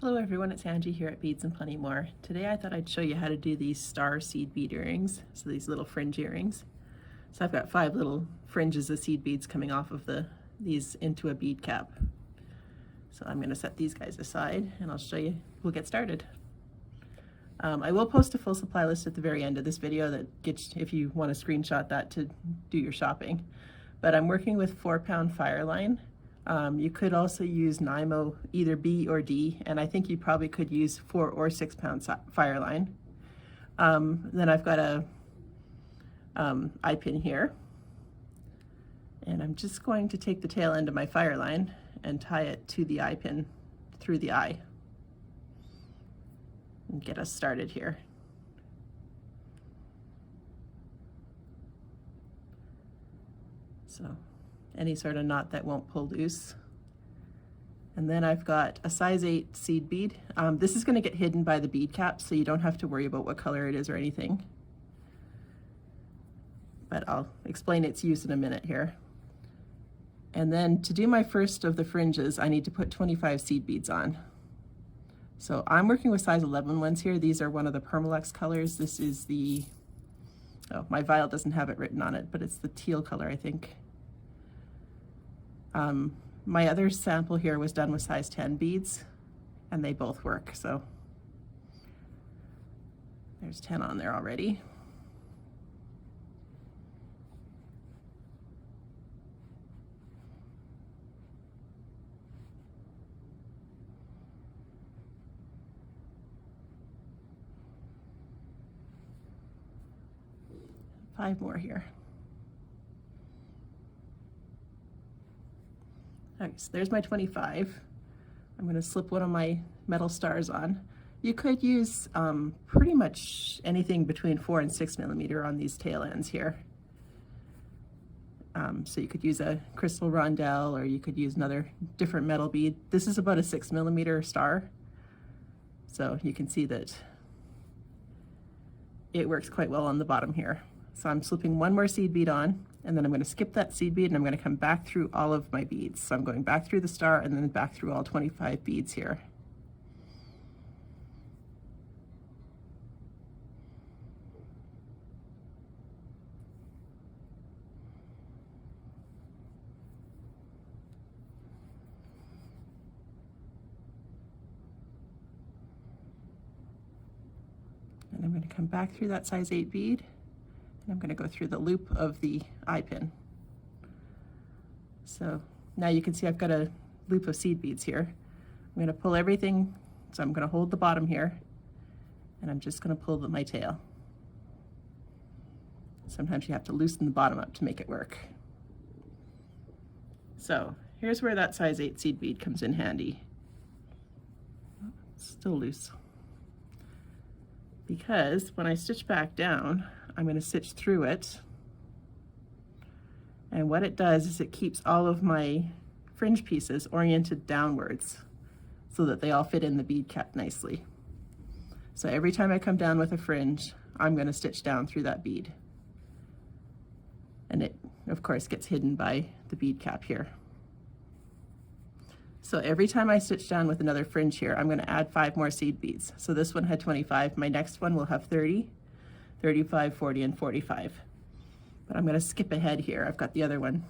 Hello everyone, it's Angie here at Beads and Plenty More. Today I thought I'd show you how to do these star seed bead earrings, so these little fringe earrings. So I've got 5 little fringes of seed beads coming off of these into a bead cap. So I'm going to set these guys aside and I'll show you. We'll get started. I will post a full supply list at the very end of this video that gets, if you want to screenshot that to do your shopping. But I'm working with 4-pound Fireline. You could also use NYMO, either B or D, and I think you probably could use 4 or 6-pound Fireline. Then I've got a eye pin here, and I'm just going to take the tail end of my Fireline and tie it to the eye pin through the eye and get us started here. So any sort of knot that won't pull loose. And then I've got a size 8 seed bead. This is going to get hidden by the bead cap, so you don't have to worry about what color it is or anything. But I'll explain its use in a minute here. And then to do my first of the fringes, I need to put 25 seed beads on. So I'm working with size 11 ones here. These are one of the Permalux colors. This is the, oh, my vial doesn't have it written on it, but it's the teal color, I think. My other sample here was done with size 10 beads, and they both work, so there's 10 on there already. Five more here. Okay, so there's my 25. I'm going to slip one of my metal stars on. You could use pretty much anything between 4 and 6 millimeter on these tail ends here. So you could use a crystal rondelle, or you could use another different metal bead. This is about a 6 millimeter star, so you can see that it works quite well on the bottom here. So I'm slipping one more seed bead on, and then I'm going to skip that seed bead and I'm going to come back through all of my beads. So I'm going back through the star and then back through all 25 beads here. And I'm going to come back through that size 8 bead. I'm going to go through the loop of the eye pin. So now you can see I've got a loop of seed beads here. I'm going to pull everything, so I'm going to hold the bottom here, and I'm just going to pull my tail. Sometimes you have to loosen the bottom up to make it work. So here's where that size 8 seed bead comes in handy. It's still loose. Because when I stitch back down, I'm going to stitch through it, and what it does is it keeps all of my fringe pieces oriented downwards so that they all fit in the bead cap nicely. So every time I come down with a fringe, I'm going to stitch down through that bead, and it of course gets hidden by the bead cap here. So every time I stitch down with another fringe here, I'm going to add 5 more seed beads. So this one had 25, my next one will have 30, 35, 40, and 45. But I'm going to skip ahead here. I've got the other one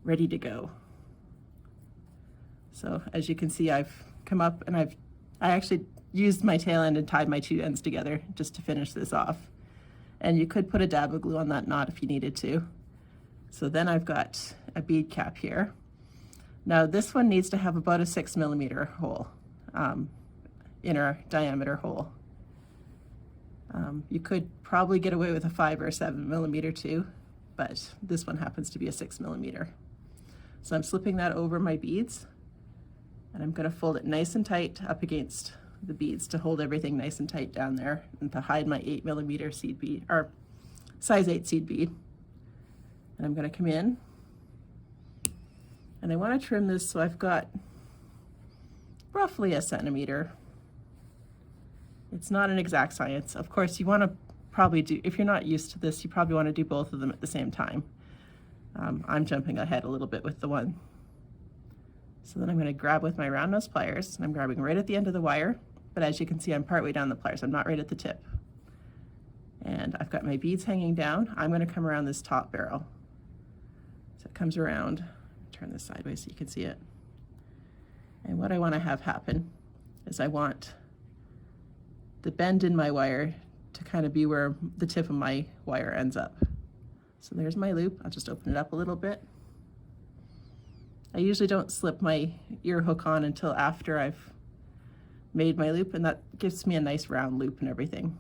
ready to go. So as you can see, I've come up and I actually used my tail end and tied my 2 ends together just to finish this off. And you could put a dab of glue on that knot if you needed to. So then I've got a bead cap here. Now this one needs to have about a 6 millimeter hole, inner diameter hole. You could probably get away with a 5 or 7 millimeter too, but this one happens to be a 6 millimeter. So I'm slipping that over my beads, and I'm going to fold it nice and tight up against the beads to hold everything nice and tight down there and to hide my 8 millimeter seed bead, or size 8 seed bead. And I'm going to come in, and I want to trim this so I've got roughly a centimeter. It's not an exact science. Of course, you want to probably do, if you're not used to this, you probably want to do both of them at the same time. I'm jumping ahead a little bit with the one So then I'm going to grab with my round nose pliers, and I'm grabbing right at the end of the wire, but as you can see I'm partway down the pliers, I'm not right at the tip. And I've got my beads hanging down. I'm going to come around this top barrel. So it comes around, turn this sideways so you can see it. And what I want to have happen is I want the bend in my wire to kind of be where the tip of my wire ends up. So there's my loop. I'll just open it up a little bit. I usually don't slip my ear hook on until after I've made my loop, and that gives me a nice round loop and everything.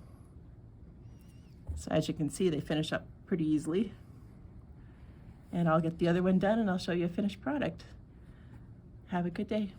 So as you can see, they finish up pretty easily. And I'll get the other one done and I'll show you a finished product. Have a good day.